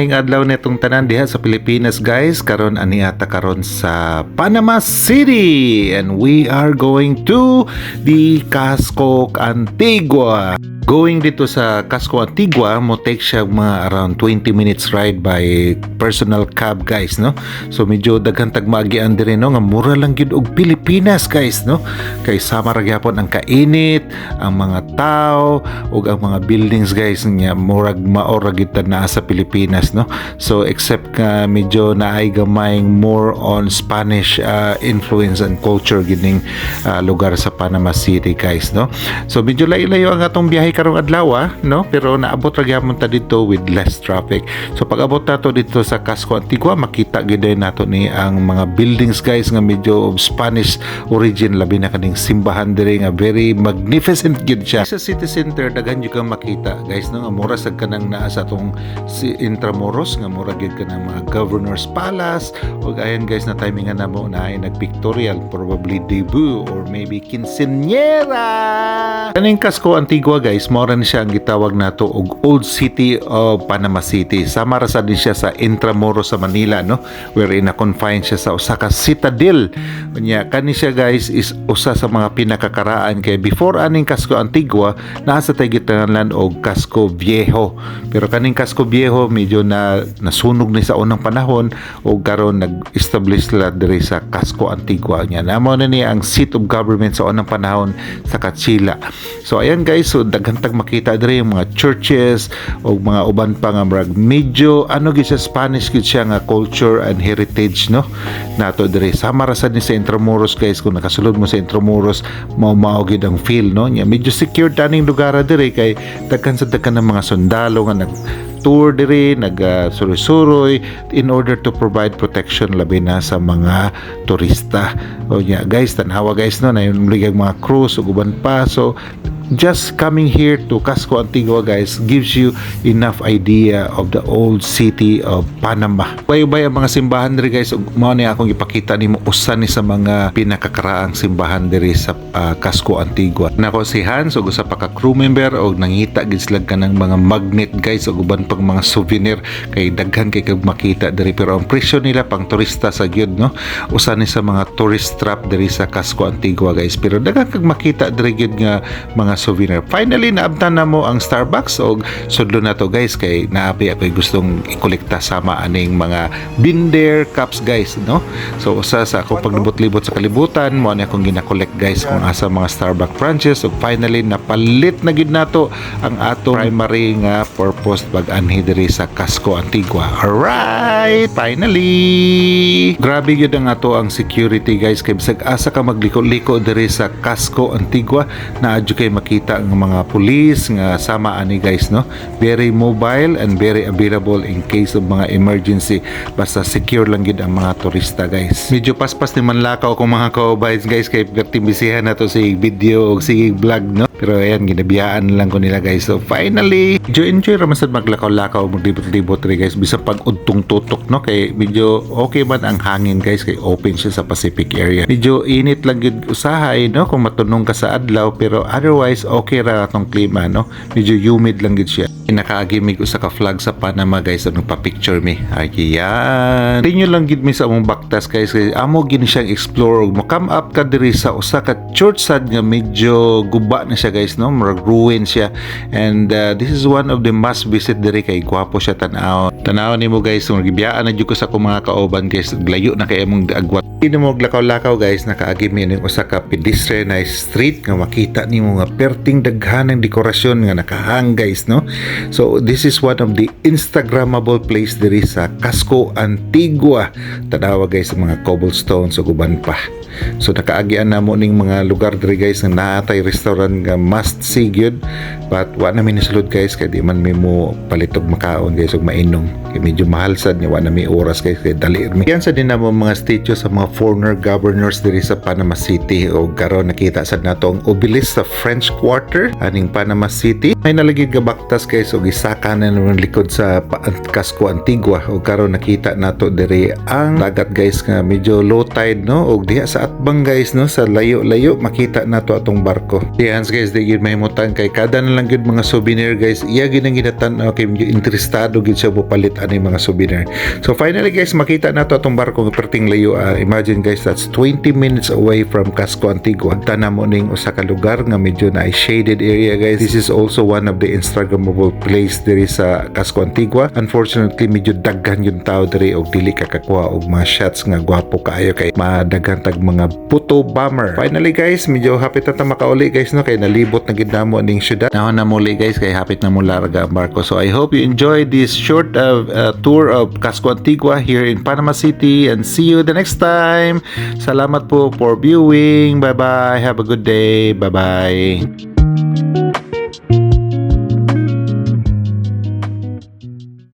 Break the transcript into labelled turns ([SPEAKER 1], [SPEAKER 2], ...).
[SPEAKER 1] maayong adlaw netong tanan diha sa Pilipinas guys. Karon ani ata karon sa Panama City and we are going to the Casco Antigua. Going dito sa Casco Antigua mo take siya mga around 20 minutes ride by personal cab guys, no? So medyo daghang tagmaagian diri, no, nga mura lang gyud og Pilipinas guys, no? Kay sama ra gyapon ang kainit, ang mga tao ug ang mga buildings guys nya murag maora gyud naa sa Pilipinas, no? So except nga medyo naay gamayng more on Spanish influence and culture gining lugar sa Panama City guys, no? So medyo layo-layo ang atong biyahe karong adlaw, no? Pero naabot ra gyapon ta dito with less traffic. So pag abot nato dito sa Casco Antigua, makita gyud nato ni ang mga buildings guys nga medyo of Spanish origin, labi na kaning simbahan diri nga very magnificent gyud siya. Sa city center daghan gyud kang makita guys, no, nga mura sad kanang naa sa atong si Intramuros nga mura gyud kanang mga Governor's Palace ug ayan guys na timingan namo na ay nagpictorial, probably debut or maybe quinceañera. Kaning Casco Antigua guys, mora ni siya ang gitawag nato og Old City of Panama City. Sama ra sad din siya sa Intramuros sa Manila, no, wherein na-confine siya sa usa ka citadel. Unya kani siya guys is usa sa mga pinakakaraan kay before aning Casco Antigua naa sa tay gitangan og Casco Viejo. Pero kaning Casco Viejo medyo nasunog ni sa unang panahon ug karon nag-establish la diri sa Casco Antigua. Nya namo na ni ang seat of government sa unang panahon sa Kachila. So ayan guys, so daghantag makita diri yung mga churches o mga uban pa nga brag medyo ano gid siya Spanish gid siya nga culture and heritage, no, nato diri. Sama ra sad ni sa Intramuros guys, kung nakasulod mo sa Intramuros mao gid ang feel, no, nya medyo secured taning lugar diri kay daghan ng mga sundalo nga nag tour diri, nag-suroy-suroy in order to provide protection labi na sa mga turista. O nya guys, tanawa guys, no, na yung mga cruise ug uban pa. So just coming here to Casco Antigua guys gives you enough idea of the old city of Panama. Bay-bay ang mga simbahan diri guys, ug mao ni akong ipakita nimo usa ni sa mga pinakakaraang simbahan diri sa Casco Antigua. Nako si Hans ug usa pa ka crew member og nangita gid sila kanang mga magnet guys ug uban pang mga souvenir kay daghan kay kag makita diri, pero ang presyo nila pang turista sa gyud, no, usa ni sa mga tourist trap diri sa Casco Antigua guys, pero daghan kag makita diri gyud nga mga souvenir. Finally naabtan na mo ang Starbucks og sudlo na to guys kay naapi ako'y gustong ikolekta sama aning mga Binder cups guys, no. So usa sa akong paglibot-libot sa kalibutan mo ani akong gina-collect guys kung asa mga Starbucks branches ug finally napalit na gid nato ang atong primary nga purpose pag-anhi diri sa Casco Antigua. Alright, finally. Grabe gyud ang ato ang security guys kay bisag asa ka magliko-liko diri sa Casco Antigua naadyo kay makita ang mga police nga sama ani guys, no, very mobile and very available in case of mga emergency, basta secure lang gid ang mga turista guys. Medyo paspas ni manlakaw kung mga kaubays guys kay pertimbisihan na to si video o si vlog, no, pero ayan ginabiyaan lang ko nila guys. So finally enjoy ra man sad maglakaw-lakaw maglibot-libot ri guys bisa pag udtong tutok, no, kay medyo okay man ang hangin guys kay open siya sa Pacific area. Medyo init lang gid usahay, no, kung matunong ka sa adlaw, pero otherwise okay ra atong klima, no, medyo humid lang gid siya. Nakaagimig usa ka flag sa Panama guys anong pa-picture mi. Ayan. Tinyo lang gid mi sa among baktas guys kay amo gini siyang explore ug mo-come up ka diri sa usa ka church sad nga medyo guba na siya guys, no, murag ruin siya, and this is one of the must visit diri kay gwapo siya tan-aw. Tanaw nimo guys, magibiyaan na jud ko sa akong mga kauban guys, layo na kay among agwat. Hindi mo maglakaw-lakaw guys, nakaagim mi ning usa ka pedestrianized street nga makita nimo nga perting daghanang dekorasyon nga nakahang guys, no. So this is one of the instagrammable place diri sa Casco Antigua. Tanawa guys ang mga cobblestones ug uban pa. So nakaagian na mo ning mga lugar diri guys nga naatay restaurant nga must see gyud, but wa na mi nisulod guys kay di man mi mo palitog makaon guys ug mainom kay medyo mahal sad nya, wa na mi oras guys kay dali mi. Yan sa din na mo mga statue sa mga former governors diri sa Panama City ug karon nakita sad nato ang obelisk sa French Quarter aning Panama City. May nalagid ga baktas guys ug isaka na naman likod sa Casco Antigua ug karon nakita nato diri ang dagat guys nga medyo low tide, no, ug diha sa atbang guys, no, sa layo-layo makita nato atong barko. Diyan guys di gid mahimutang kay kada na lang gid mga souvenir guys iya gid ang ginatan kay medyo interesado gid siya palit ani mga souvenir. So finally guys, makita na to itong barko nga perting layo. Imagine guys, that's 20 minutes away from Casco Antigua. Tana mo ning usa ka lugar nga medyo na shaded area guys. This is also one of the Instagrammable place diri sa Casco Antigua. Unfortunately, medyo daghan yung tao diri og dili ka kakuha og mga shots nga gwapo kaayo kay madaghan tag mga photo bomber. Finally guys, medyo hapit na ta makauli guys no kay nalibot na gid namo ning syudad. Nahon na muli guys kay hapit na mo larga ang barko. So I hope you enjoyed this short tour of Casco Antigua here in Panama City, and see you the next time. Salamat po for viewing. Bye bye. Have a good day. Bye bye.